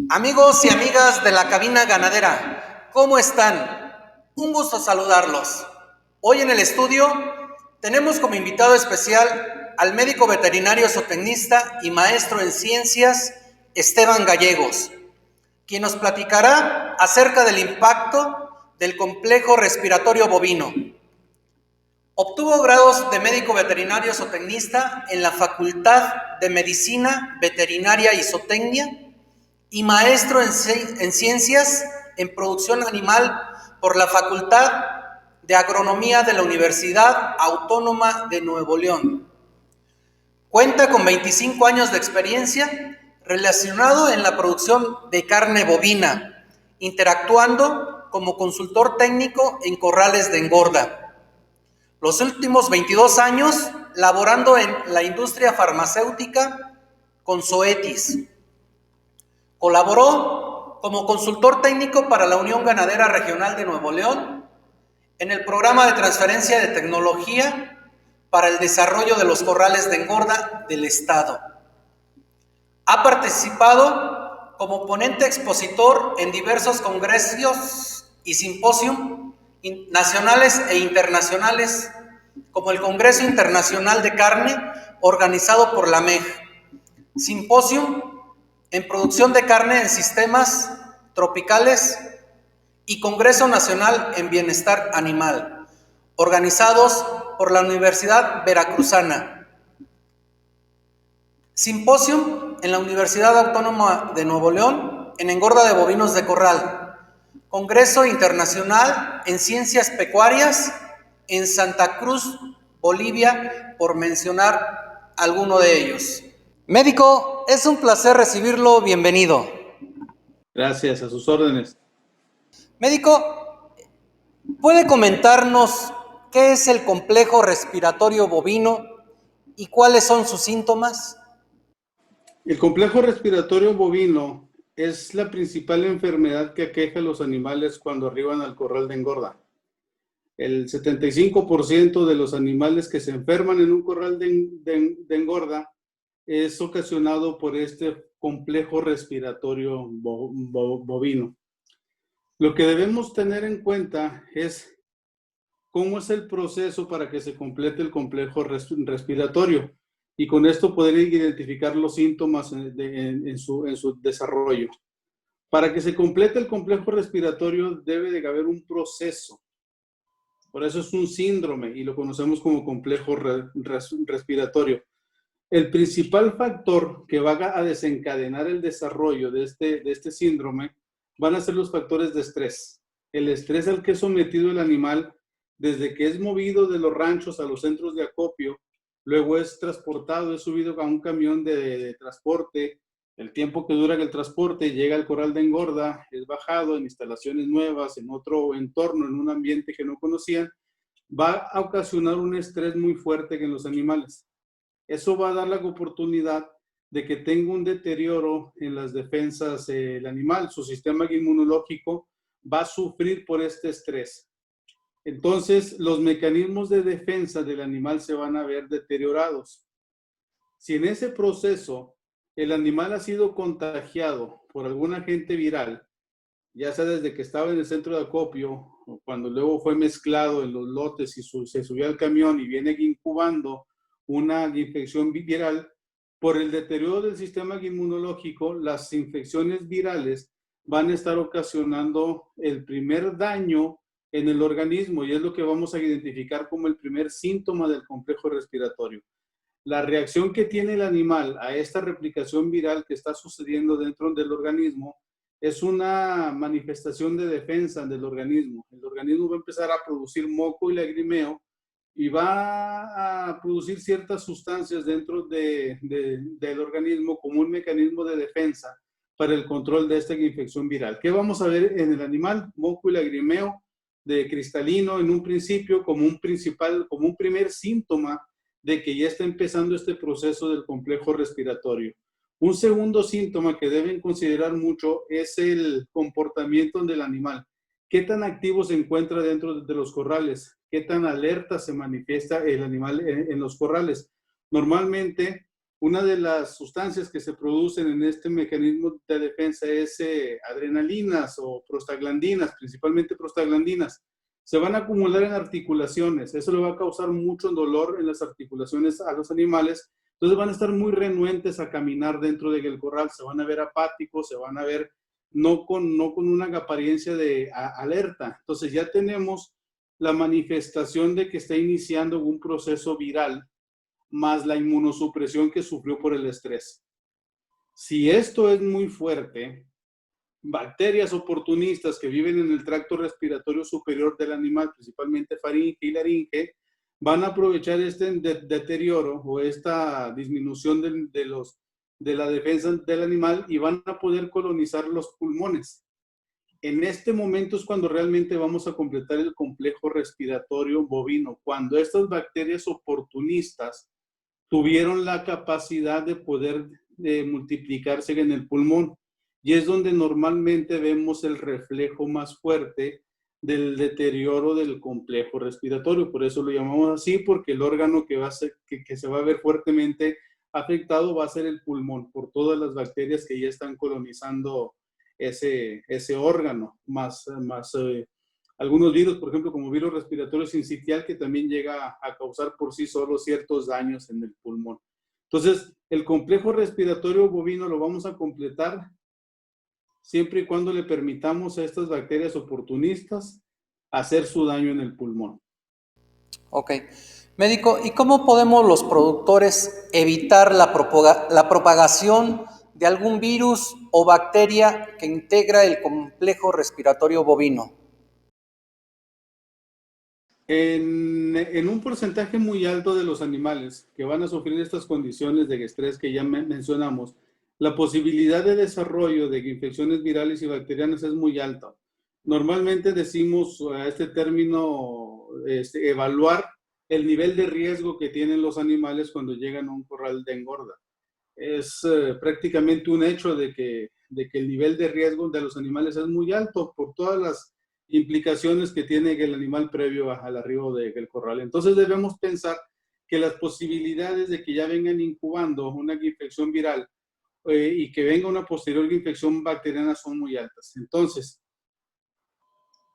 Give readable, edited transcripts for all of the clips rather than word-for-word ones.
Amigos y amigas de la cabina ganadera, ¿cómo están? Un gusto saludarlos. Hoy en el estudio tenemos como invitado especial al médico veterinario zootecnista y maestro en ciencias, Esteban Gallegos, quien nos platicará acerca del impacto del complejo respiratorio bovino. Obtuvo grados de médico veterinario zootecnista en la Facultad de Medicina Veterinaria y Zootecnia y maestro en ciencias en producción animal por la Facultad de Agronomía de la Universidad Autónoma de Nuevo León. Cuenta con 25 años de experiencia relacionado en la producción de carne bovina, interactuando como consultor técnico en corrales de engorda. Los últimos 22 años laborando en la industria farmacéutica con Zoetis. Colaboró como consultor técnico para la Unión Ganadera Regional de Nuevo León en el programa de transferencia de tecnología para el desarrollo de los corrales de engorda del Estado. Ha participado como ponente expositor en diversos congresos y simposios nacionales e internacionales, como el Congreso Internacional de Carne organizado por la MEG, Simposium en Producción de Carne en Sistemas Tropicales y Congreso Nacional en Bienestar Animal, organizados por la Universidad Veracruzana. Simposium en la Universidad Autónoma de Nuevo León en engorda de bovinos de corral. Congreso Internacional en Ciencias Pecuarias en Santa Cruz, Bolivia, por mencionar alguno de ellos. Médico, es un placer recibirlo. Bienvenido. Gracias, a sus órdenes. Médico, ¿puede comentarnos qué es el complejo respiratorio bovino y cuáles son sus síntomas? El complejo respiratorio bovino es la principal enfermedad que aqueja a los animales cuando arriban al corral de engorda. El 75% de los animales que se enferman en un corral de engorda es ocasionado por este complejo respiratorio bovino. Lo que debemos tener en cuenta es cómo es el proceso para que se complete el complejo respiratorio y con esto poder identificar los síntomas en su desarrollo. Para que se complete el complejo respiratorio debe de haber un proceso. Por eso es un síndrome y lo conocemos como complejo respiratorio. El principal factor que va a desencadenar el desarrollo de este síndrome van a ser los factores de estrés. El estrés al que es sometido el animal desde que es movido de los ranchos a los centros de acopio, luego es transportado, es subido a un camión de transporte, el tiempo que dura el transporte, llega al corral de engorda, es bajado en instalaciones nuevas, en otro entorno, en un ambiente que no conocían, va a ocasionar un estrés muy fuerte en los animales. Eso va a dar la oportunidad de que tenga un deterioro en las defensas el animal, su sistema inmunológico va a sufrir por este estrés. Entonces, los mecanismos de defensa del animal se van a ver deteriorados. Si en ese proceso el animal ha sido contagiado por algún agente viral, ya sea desde que estaba en el centro de acopio o cuando luego fue mezclado en los lotes y se subió al camión y viene incubando una infección viral, por el deterioro del sistema inmunológico, las infecciones virales van a estar ocasionando el primer daño en el organismo y es lo que vamos a identificar como el primer síntoma del complejo respiratorio. La reacción que tiene el animal a esta replicación viral que está sucediendo dentro del organismo es una manifestación de defensa del organismo. El organismo va a empezar a producir moco y lagrimeo y va a producir ciertas sustancias dentro del organismo como un mecanismo de defensa para el control de esta infección viral. ¿Qué vamos a ver en el animal? Moco y lagrimeo de cristalino en un principio como un primer síntoma de que ya está empezando este proceso del complejo respiratorio. Un segundo síntoma que deben considerar mucho es el comportamiento del animal. ¿Qué tan activo se encuentra dentro de los corrales? ¿Qué tan alerta se manifiesta el animal en los corrales? Normalmente Una de las sustancias que se producen en este mecanismo de defensa es adrenalinas o prostaglandinas, principalmente prostaglandinas. Se van a acumular en articulaciones, eso le va a causar mucho dolor en las articulaciones a los animales, entonces van a estar muy renuentes a caminar dentro del corral, se van a ver apáticos, se van a ver no con una apariencia de alerta. Entonces ya tenemos la manifestación de que está iniciando un proceso viral más la inmunosupresión que sufrió por el estrés. Si esto es muy fuerte, bacterias oportunistas que viven en el tracto respiratorio superior del animal, principalmente faringe y laringe, van a aprovechar este deterioro o esta disminución de la defensa del animal y van a poder colonizar los pulmones. En este momento es cuando realmente vamos a completar el complejo respiratorio bovino, cuando estas bacterias oportunistas tuvieron la capacidad de poder multiplicarse en el pulmón. Y es donde normalmente vemos el reflejo más fuerte del deterioro del complejo respiratorio. Por eso lo llamamos así, porque el órgano que se va a ver fuertemente afectado va a ser el pulmón, por todas las bacterias que ya están colonizando ese órgano, más algunos virus, por ejemplo, como virus respiratorio sincitial, que también llega a causar por sí solo ciertos daños en el pulmón. Entonces, el complejo respiratorio bovino lo vamos a completar siempre y cuando le permitamos a estas bacterias oportunistas hacer su daño en el pulmón. Ok. Médico, ¿y cómo podemos los productores evitar la propagación de algún virus o bacteria que integra el complejo respiratorio bovino? En un porcentaje muy alto de los animales que van a sufrir estas condiciones de estrés que ya mencionamos, la posibilidad de desarrollo de infecciones virales y bacterianas es muy alta. Normalmente decimos a este término evaluar el nivel de riesgo que tienen los animales cuando llegan a un corral de engorda. Es prácticamente un hecho de que el nivel de riesgo de los animales es muy alto por todas las implicaciones que tiene el animal previo al arribo del corral. Entonces debemos pensar que las posibilidades de que ya vengan incubando una infección viral y que venga una posterior infección bacteriana son muy altas. Entonces,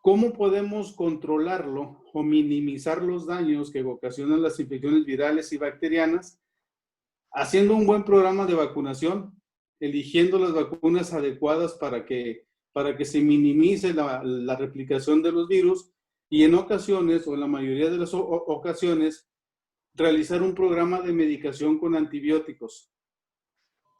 ¿cómo podemos controlarlo o minimizar los daños que ocasionan las infecciones virales y bacterianas? Haciendo un buen programa de vacunación, eligiendo las vacunas adecuadas para que se minimice la replicación de los virus y en ocasiones, o en la mayoría de las ocasiones, realizar un programa de medicación con antibióticos,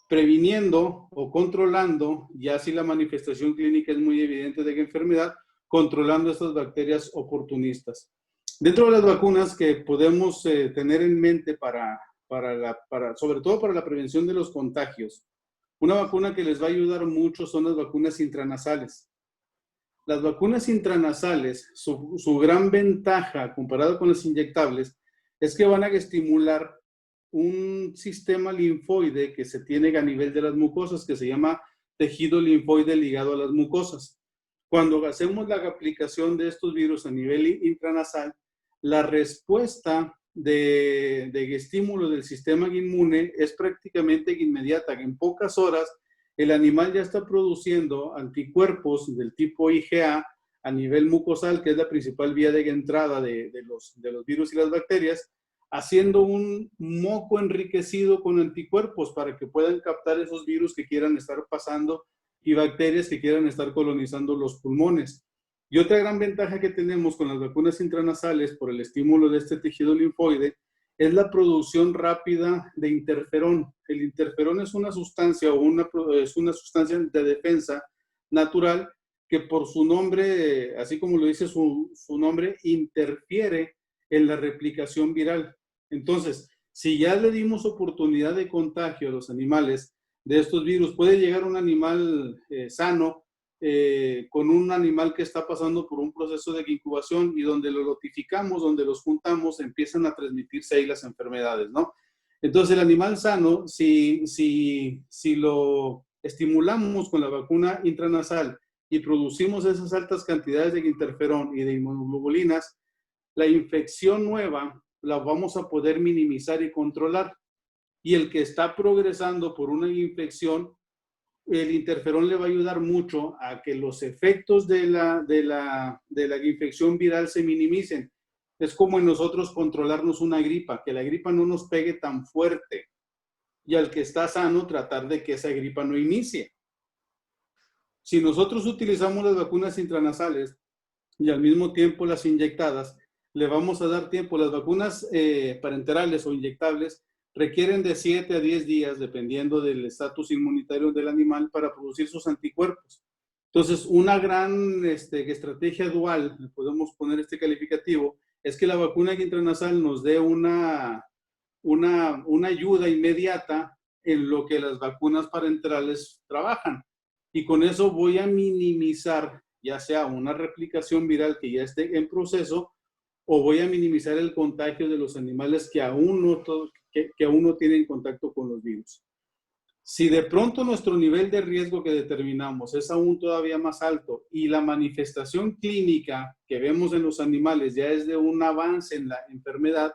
previniendo o controlando, ya si la manifestación clínica es muy evidente de la enfermedad, controlando estas bacterias oportunistas. Dentro de las vacunas que podemos tener en mente sobre todo para la prevención de los contagios, una vacuna que les va a ayudar mucho son las vacunas intranasales. Las vacunas intranasales, su gran ventaja comparado con las inyectables, es que van a estimular un sistema linfoide que se tiene a nivel de las mucosas, que se llama tejido linfoide ligado a las mucosas. Cuando hacemos la aplicación de estos virus a nivel intranasal, la respuesta de estímulo del sistema inmune es prácticamente inmediata. En pocas horas, el animal ya está produciendo anticuerpos del tipo IgA a nivel mucosal, que es la principal vía de entrada de los virus y las bacterias, haciendo un moco enriquecido con anticuerpos para que puedan captar esos virus que quieran estar pasando y bacterias que quieran estar colonizando los pulmones. Y otra gran ventaja que tenemos con las vacunas intranasales por el estímulo de este tejido linfoide es la producción rápida de interferón. El interferón es una sustancia es una sustancia de defensa natural que por su nombre, así como lo dice su nombre, interfiere en la replicación viral. Entonces, si ya le dimos oportunidad de contagio a los animales de estos virus, puede llegar un animal sano con un animal que está pasando por un proceso de incubación y donde lo notificamos, donde los juntamos, empiezan a transmitirse ahí las enfermedades, ¿no? Entonces, el animal sano, si lo estimulamos con la vacuna intranasal y producimos esas altas cantidades de interferón y de inmunoglobulinas, la infección nueva la vamos a poder minimizar y controlar. y el que está progresando por una infección, el interferón le va a ayudar mucho a que los efectos de la infección viral se minimicen. Es como en nosotros controlarnos una gripa, que la gripa no nos pegue tan fuerte, y al que está sano tratar de que esa gripa no inicie. Si nosotros utilizamos las vacunas intranasales y al mismo tiempo las inyectadas, le vamos a dar tiempo. Las vacunas parenterales o inyectables requieren de 7 a 10 días, dependiendo del estatus inmunitario del animal, para producir sus anticuerpos. Entonces, una gran estrategia dual, le podemos poner este calificativo, es que la vacuna intranasal nos dé una ayuda inmediata en lo que las vacunas parenterales trabajan. Y con eso voy a minimizar ya sea una replicación viral que ya esté en proceso, o voy a minimizar el contagio de los animales que aún no tienen contacto con los virus. Si de pronto nuestro nivel de riesgo que determinamos es aún todavía más alto y la manifestación clínica que vemos en los animales ya es de un avance en la enfermedad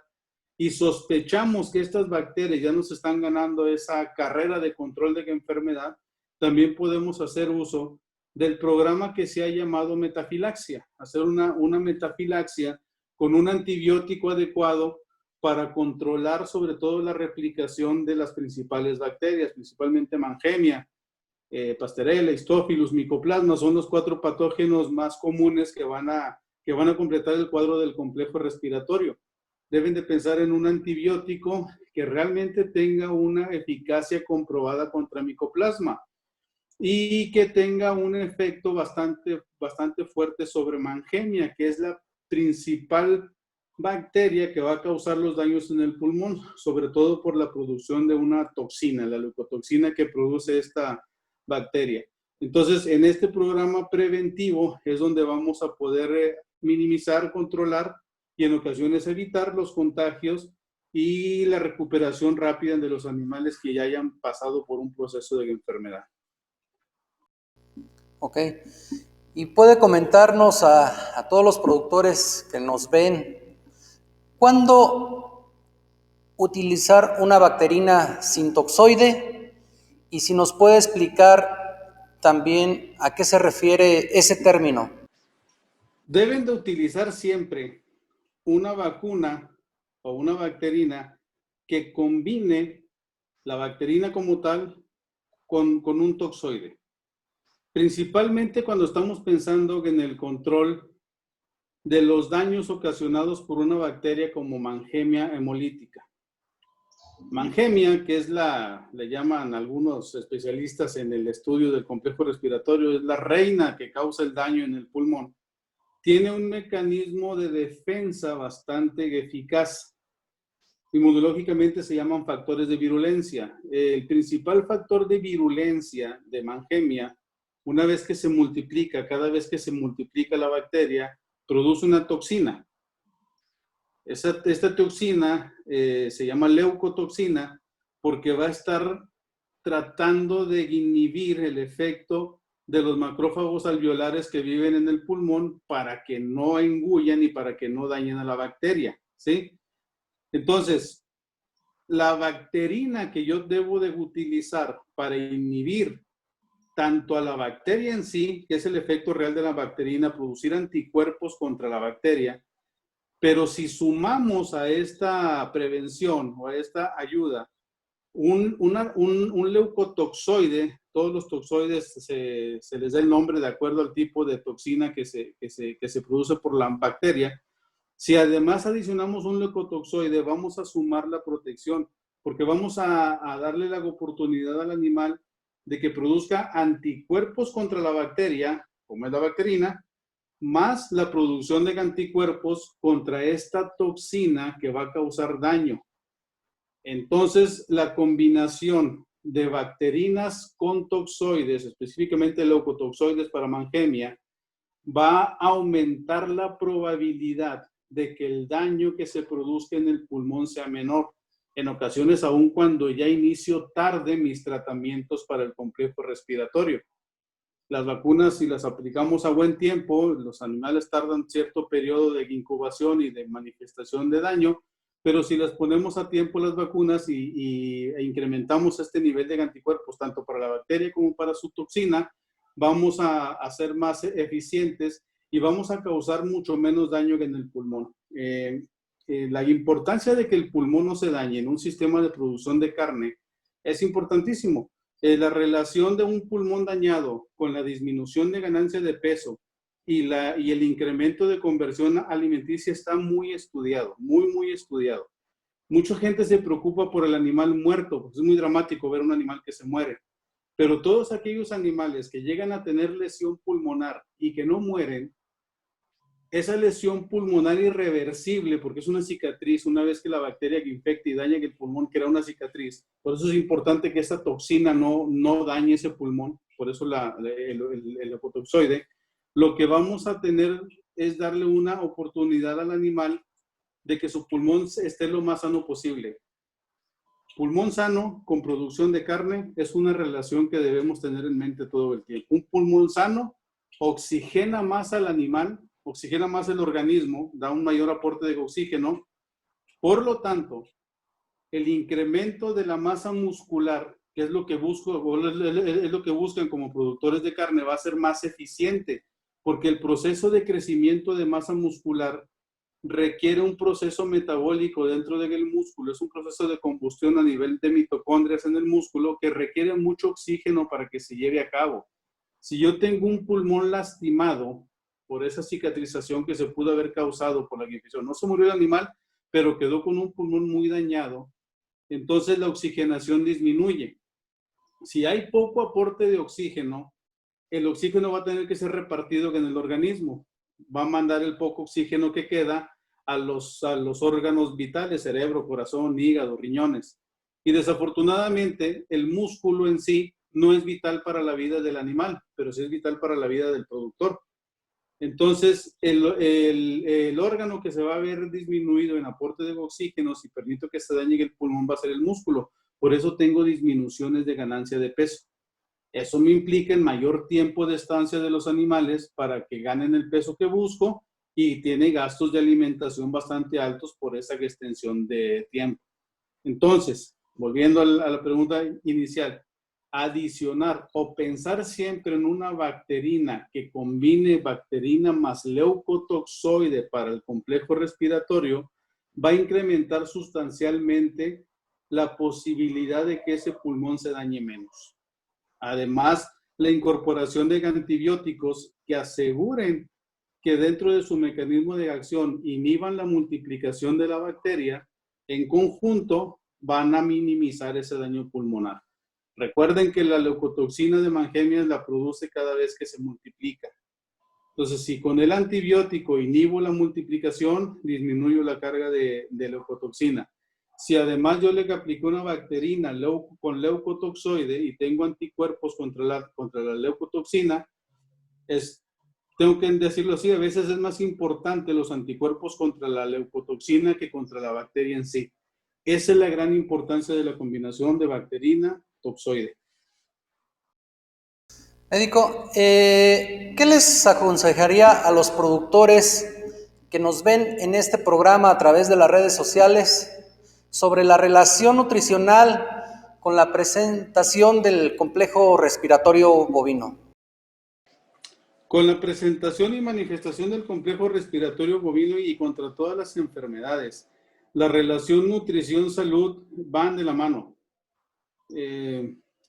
y sospechamos que estas bacterias ya nos están ganando esa carrera de control de la enfermedad, también podemos hacer uso del programa que se ha llamado metafilaxia, hacer una metafilaxia con un antibiótico adecuado para controlar sobre todo la replicación de las principales bacterias, principalmente Mannheimia, Pasteurella, Histopilus, Mycoplasma, son los 4 patógenos más comunes que van a completar el cuadro del complejo respiratorio. Deben de pensar en un antibiótico que realmente tenga una eficacia comprobada contra Mycoplasma y que tenga un efecto bastante fuerte sobre Mannheimia, que es la principal bacteria que va a causar los daños en el pulmón, sobre todo por la producción de una toxina, la leucotoxina que produce esta bacteria. Entonces, en este programa preventivo es donde vamos a poder minimizar, controlar y en ocasiones evitar los contagios y la recuperación rápida de los animales que ya hayan pasado por un proceso de enfermedad. Ok. ¿Y puede comentarnos a todos los productores que nos ven, cuándo utilizar una bacterina sin toxoide? Y si nos puede explicar también a qué se refiere ese término. Deben de utilizar siempre una vacuna o una bacterina que combine la bacterina como tal con un toxoide. Principalmente cuando estamos pensando en el control de los daños ocasionados por una bacteria como Mannheimia hemolítica. Mannheimia, que es le llaman algunos especialistas en el estudio del complejo respiratorio, es la reina que causa el daño en el pulmón. Tiene un mecanismo de defensa bastante eficaz. Inmunológicamente se llaman factores de virulencia. El principal factor de virulencia de Mannheimia, una vez que se multiplica, cada vez que se multiplica la bacteria, produce una toxina. Esta toxina se llama leucotoxina porque va a estar tratando de inhibir el efecto de los macrófagos alveolares que viven en el pulmón para que no engullan y para que no dañen a la bacteria, ¿sí? Entonces, la bacterina que yo debo de utilizar para inhibir tanto a la bacteria en sí, que es el efecto real de la bacterina, producir anticuerpos contra la bacteria, pero si sumamos a esta prevención o a esta ayuda un leucotoxoide, todos los toxoides se les da el nombre de acuerdo al tipo de toxina que se produce por la bacteria. Si además adicionamos un leucotoxoide, vamos a sumar la protección, porque vamos a darle la oportunidad al animal de que produzca anticuerpos contra la bacteria, como es la bacterina, más la producción de anticuerpos contra esta toxina que va a causar daño. Entonces, la combinación de bacterinas con toxoides, específicamente leucotoxoides para Mannheimia, va a aumentar la probabilidad de que el daño que se produzca en el pulmón sea menor. En ocasiones, aun cuando ya inicio tarde mis tratamientos para el complejo respiratorio. Las vacunas, si las aplicamos a buen tiempo, los animales tardan cierto periodo de incubación y de manifestación de daño, pero si las ponemos a tiempo las vacunas e incrementamos este nivel de anticuerpos, tanto para la bacteria como para su toxina, vamos a ser más eficientes y vamos a causar mucho menos daño en el pulmón. La importancia de que el pulmón no se dañe en un sistema de producción de carne es importantísimo. La relación de un pulmón dañado con la disminución de ganancia de peso y el incremento de conversión alimenticia está muy estudiado, muy estudiado. Mucha gente se preocupa por el animal muerto, porque es muy dramático ver un animal que se muere. Pero todos aquellos animales que llegan a tener lesión pulmonar y que no mueren, esa lesión pulmonar irreversible, porque es una cicatriz, una vez que la bacteria que infecta y daña el pulmón crea una cicatriz. Por eso es importante que esta toxina no dañe ese pulmón, por eso el leucotoxoide. Lo que vamos a tener es darle una oportunidad al animal de que su pulmón esté lo más sano posible. Pulmón sano con producción de carne es una relación que debemos tener en mente todo el tiempo. Un pulmón sano oxigena más al animal, oxigena más el organismo, da un mayor aporte de oxígeno. Por lo tanto, el incremento de la masa muscular, que es lo que buscan como productores de carne, va a ser más eficiente, porque el proceso de crecimiento de masa muscular requiere un proceso metabólico dentro del músculo, es un proceso de combustión a nivel de mitocondrias en el músculo que requiere mucho oxígeno para que se lleve a cabo. Si yo tengo un pulmón lastimado por esa cicatrización que se pudo haber causado por la infección, no se murió el animal, pero quedó con un pulmón muy dañado, entonces la oxigenación disminuye. Si hay poco aporte de oxígeno, el oxígeno va a tener que ser repartido en el organismo. Va a mandar el poco oxígeno que queda a los órganos vitales, cerebro, corazón, hígado, riñones. Y desafortunadamente, el músculo en sí no es vital para la vida del animal, pero sí es vital para la vida del productor. Entonces, el órgano que se va a ver disminuido en aporte de oxígeno, si permito que se dañe el pulmón, va a ser el músculo. Por eso tengo disminuciones de ganancia de peso. Eso me implica en mayor tiempo de estancia de los animales para que ganen el peso que busco y tiene gastos de alimentación bastante altos por esa extensión de tiempo. Entonces, volviendo a la pregunta inicial, adicionar o pensar siempre en una bacterina que combine bacterina más leucotoxoide para el complejo respiratorio va a incrementar sustancialmente la posibilidad de que ese pulmón se dañe menos. Además, la incorporación de antibióticos que aseguren que dentro de su mecanismo de acción inhiban la multiplicación de la bacteria, en conjunto van a minimizar ese daño pulmonar. Recuerden que la leucotoxina de Mangemias la produce cada vez que se multiplica. Entonces, si con el antibiótico inhibo la multiplicación, disminuyo la carga de leucotoxina. Si además yo le aplico una bacterina con leucotoxoide y tengo anticuerpos contra la leucotoxina, tengo que decirlo así, a veces es más importante los anticuerpos contra la leucotoxina que contra la bacteria en sí. Esa es la gran importancia de la combinación de bacterina-toxoide. Médico, ¿qué les aconsejaría a los productores que nos ven en este programa a través de las redes sociales sobre la relación nutricional con la presentación del complejo respiratorio bovino? Con la presentación y manifestación del complejo respiratorio bovino y contra todas las enfermedades, la relación nutrición-salud van de la mano.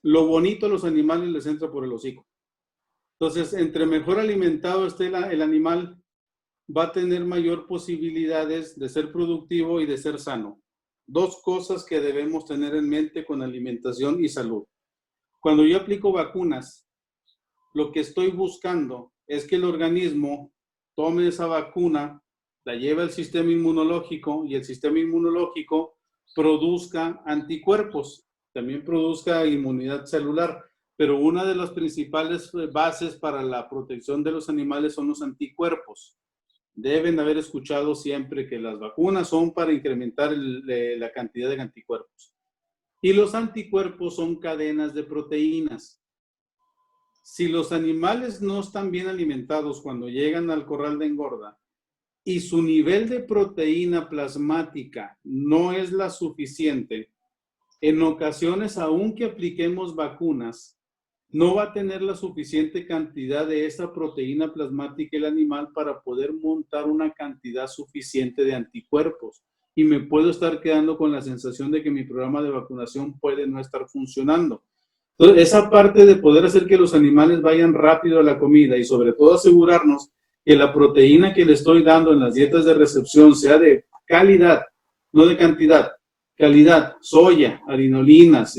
Lo bonito a los animales les entra por el hocico. Entonces, entre mejor alimentado esté el animal, va a tener mayor posibilidades de ser productivo y de ser sano. Dos cosas que debemos tener en mente con alimentación y salud. Cuando yo aplico vacunas, lo que estoy buscando es que el organismo tome esa vacuna, la lleve al sistema inmunológico y el sistema inmunológico produzca anticuerpos, también produzca inmunidad celular. Pero una de las principales bases para la protección de los animales son los anticuerpos. Deben haber escuchado siempre que las vacunas son para incrementar la cantidad de anticuerpos. Y los anticuerpos son cadenas de proteínas. Si los animales no están bien alimentados cuando llegan al corral de engorda y su nivel de proteína plasmática no es la suficiente, en ocasiones, aunque apliquemos vacunas, no va a tener la suficiente cantidad de esa proteína plasmática el animal para poder montar una cantidad suficiente de anticuerpos. Y me puedo estar quedando con la sensación de que mi programa de vacunación puede no estar funcionando. Entonces, esa parte de poder hacer que los animales vayan rápido a la comida y sobre todo asegurarnos que la proteína que le estoy dando en las dietas de recepción sea de calidad, no de cantidad, calidad, soya, harinolinas,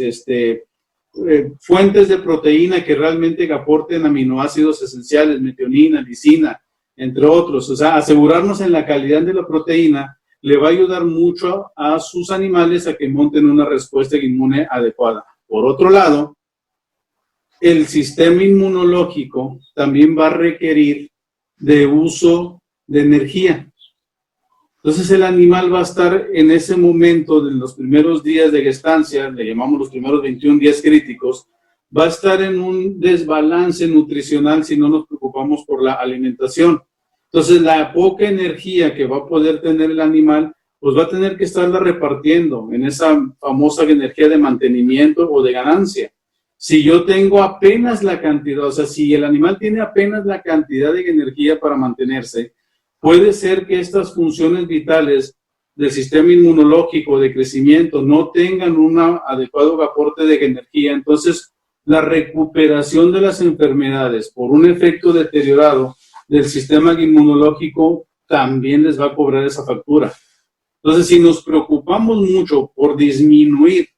fuentes de proteína que realmente aporten aminoácidos esenciales, metionina, lisina, entre otros. O sea, asegurarnos en la calidad de la proteína le va a ayudar mucho a sus animales a que monten una respuesta inmune adecuada. Por otro lado, el sistema inmunológico también va a requerir de uso de energía. Entonces el animal va a estar en ese momento de los primeros días de gestancia, le llamamos los primeros 21 días críticos, va a estar en un desbalance nutricional si no nos preocupamos por la alimentación. Entonces la poca energía que va a poder tener el animal, pues va a tener que estarla repartiendo en esa famosa energía de mantenimiento o de ganancia. Si yo tengo apenas la cantidad, o sea, si el animal tiene apenas la cantidad de energía para mantenerse, puede ser que estas funciones vitales del sistema inmunológico de crecimiento no tengan un adecuado aporte de energía. Entonces, la recuperación de las enfermedades por un efecto deteriorado del sistema inmunológico también les va a cobrar esa factura. Entonces, si nos preocupamos mucho por disminuir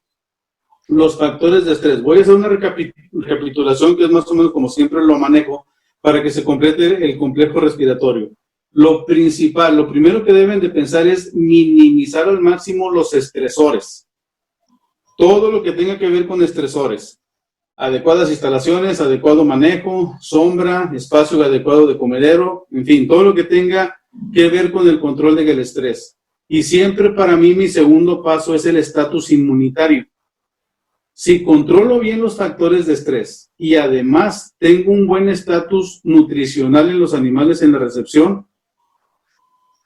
los factores de estrés, voy a hacer una recapitulación que es más o menos como siempre lo manejo para que se complete el complejo respiratorio. Lo principal, lo primero que deben de pensar es minimizar al máximo los estresores. Todo lo que tenga que ver con estresores. Adecuadas instalaciones, adecuado manejo, sombra, espacio adecuado de comedero, en fin, todo lo que tenga que ver con el control del estrés. Y siempre para mí mi segundo paso es el estatus inmunitario. Si controlo bien los factores de estrés y además tengo un buen estatus nutricional en los animales en la recepción,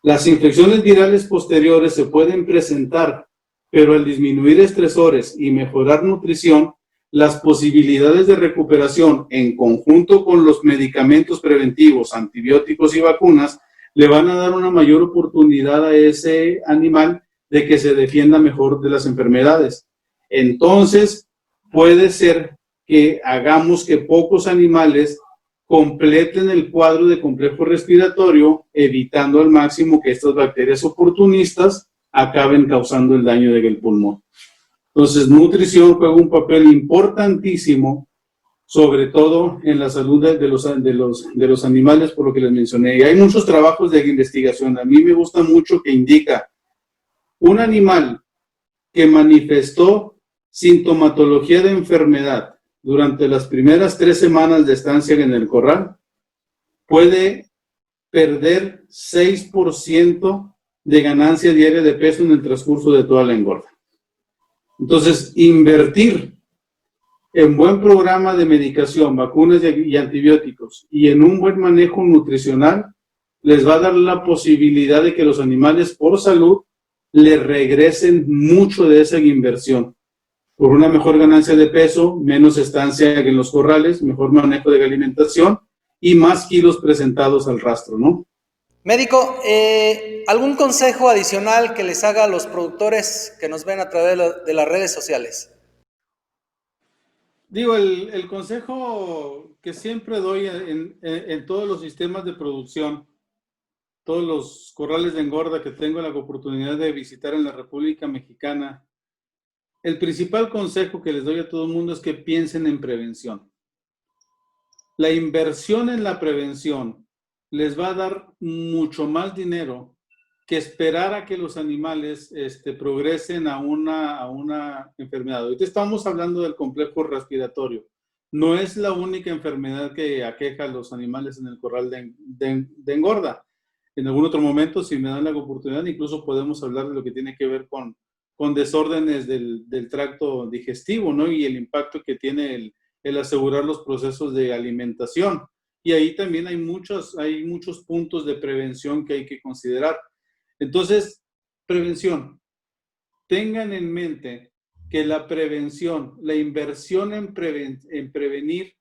las infecciones virales posteriores se pueden presentar, pero al disminuir estresores y mejorar nutrición, las posibilidades de recuperación en conjunto con los medicamentos preventivos, antibióticos y vacunas, le van a dar una mayor oportunidad a ese animal de que se defienda mejor de las enfermedades. Entonces, puede ser que hagamos que pocos animales completen el cuadro de complejo respiratorio, evitando al máximo que estas bacterias oportunistas acaben causando el daño del pulmón. Entonces, nutrición juega un papel importantísimo, sobre todo en la salud de los animales, por lo que les mencioné. Y hay muchos trabajos de investigación. A mí me gusta mucho que indica un animal que manifestó sintomatología de enfermedad durante las primeras 3 semanas de estancia en el corral, puede perder 6% de ganancia diaria de peso en el transcurso de toda la engorda. Entonces, invertir en buen programa de medicación, vacunas y antibióticos y en un buen manejo nutricional les va a dar la posibilidad de que los animales por salud le regresen mucho de esa inversión. Por una mejor ganancia de peso, menos estancia en los corrales, mejor manejo de la alimentación y más kilos presentados al rastro, ¿no? Médico, ¿algún consejo adicional que les haga a los productores que nos ven a través de las redes sociales? Digo, el consejo que siempre doy en todos los sistemas de producción, todos los corrales de engorda que tengo la oportunidad de visitar en la República Mexicana, el principal consejo que les doy a todo el mundo es que piensen en prevención. La inversión en la prevención les va a dar mucho más dinero que esperar a que los animales progresen a una enfermedad. Ahorita estamos hablando del complejo respiratorio. No es la única enfermedad que aqueja a los animales en el corral de engorda. En algún otro momento, si me dan la oportunidad, incluso podemos hablar de lo que tiene que ver con desórdenes del tracto digestivo, ¿no? Y el impacto que tiene el asegurar los procesos de alimentación. Y ahí también hay muchos puntos de prevención que hay que considerar. Entonces, prevención. Tengan en mente que la prevención, la inversión en prevenir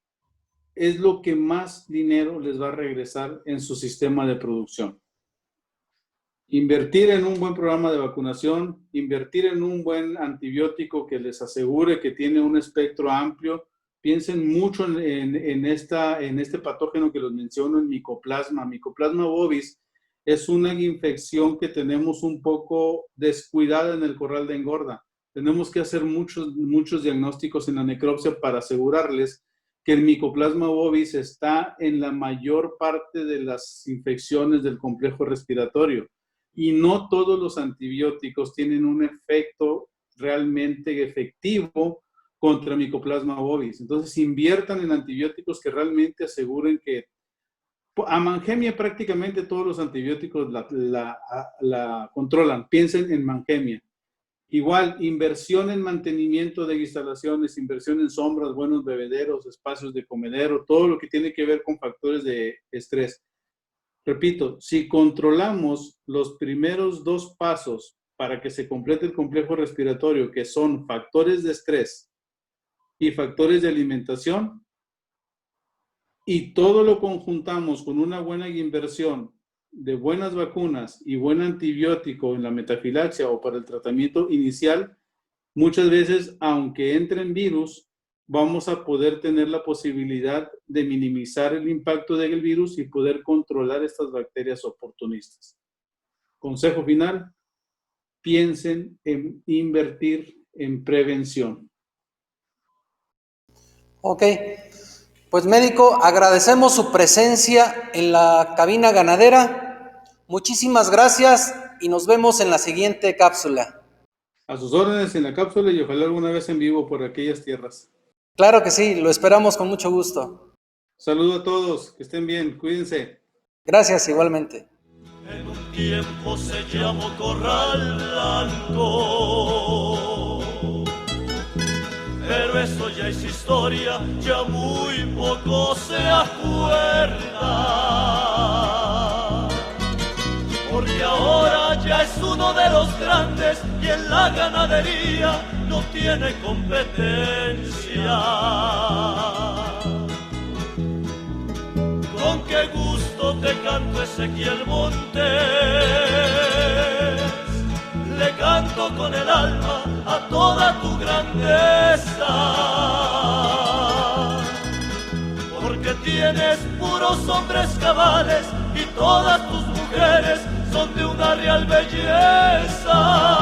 es lo que más dinero les va a regresar en su sistema de producción. Invertir en un buen programa de vacunación, invertir en un buen antibiótico que les asegure que tiene un espectro amplio. Piensen mucho en este patógeno que los menciono, en Mycoplasma. Mycoplasma bovis es una infección que tenemos un poco descuidada en el corral de engorda. Tenemos que hacer muchos diagnósticos en la necropsia para asegurarles que el Mycoplasma bovis está en la mayor parte de las infecciones del complejo respiratorio. Y no todos los antibióticos tienen un efecto realmente efectivo contra Mycoplasma bovis. Entonces, inviertan en antibióticos que realmente aseguren que a Mangemia prácticamente todos los antibióticos la controlan. Piensen en Mangemia. Igual, inversión en mantenimiento de instalaciones, inversión en sombras, buenos bebederos, espacios de comedero, todo lo que tiene que ver con factores de estrés. Repito, si controlamos los primeros 2 pasos para que se complete el complejo respiratorio, que son factores de estrés y factores de alimentación, y todo lo conjuntamos con una buena inversión de buenas vacunas y buen antibiótico en la metafilaxia o para el tratamiento inicial, muchas veces, aunque entren virus, vamos a poder tener la posibilidad de minimizar el impacto del virus y poder controlar estas bacterias oportunistas. Consejo final, piensen en invertir en prevención. Ok, pues médico, agradecemos su presencia en la cabina ganadera. Muchísimas gracias y nos vemos en la siguiente cápsula. A sus órdenes en la cápsula y ojalá alguna vez en vivo por aquellas tierras. Claro que sí, lo esperamos con mucho gusto. Saludo a todos, que estén bien, cuídense. Gracias, igualmente. En un tiempo se llamó Corral Blanco, pero eso ya es historia, ya muy poco se acuerda, porque ahora ya es uno de los grandes y en la ganadería no tiene competencia. Con qué gusto te canto, Ezequiel Montes, le canto con el alma a toda tu grandeza, porque tienes puros hombres cabales y todas tus mujeres son de una real belleza.